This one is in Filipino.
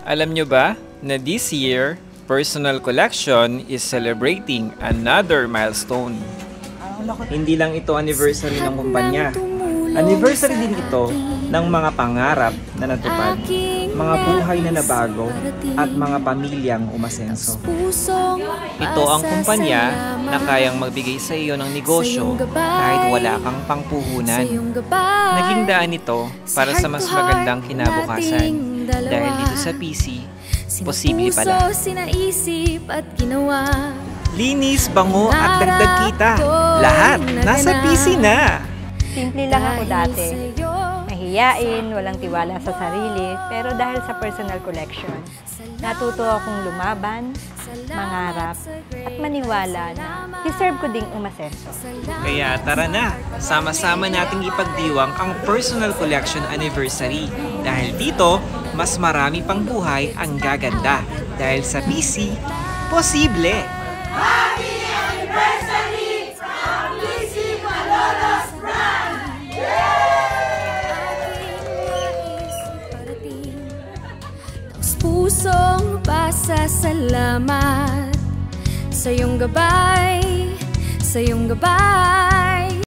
Alam nyo ba na this year, Personal Collection is celebrating another milestone. Hindi lang ito anniversary ng kumpanya. Anniversary din ito ng mga pangarap na natupad, mga buhay na nabago, at mga pamilyang umasenso. Ito ang kumpanya na kayang magbigay sa iyo ng negosyo kahit wala kang pangpuhunan. Naging daan ito para sa mas magandang kinabukasan. Dahil dito sa PC, posible pala. Linis, bango at dagdag kita. Lahat nasa PC na. Simple lang ako dati. Mahiyain, walang tiwala sa sarili, pero dahil sa Personal Collection, natuto akong lumaban, mangarap, at maniwala na deserve ko ding umasenso. Kaya tara na, sama-sama nating ipagdiwang ang Personal Collection Anniversary. Dahil dito, mas marami pang buhay ang gaganda. Dahil sa PC, posible! Happy Anniversary! Ang PC Malolos Brand! Pusong pasasalamat sa iyong gabay,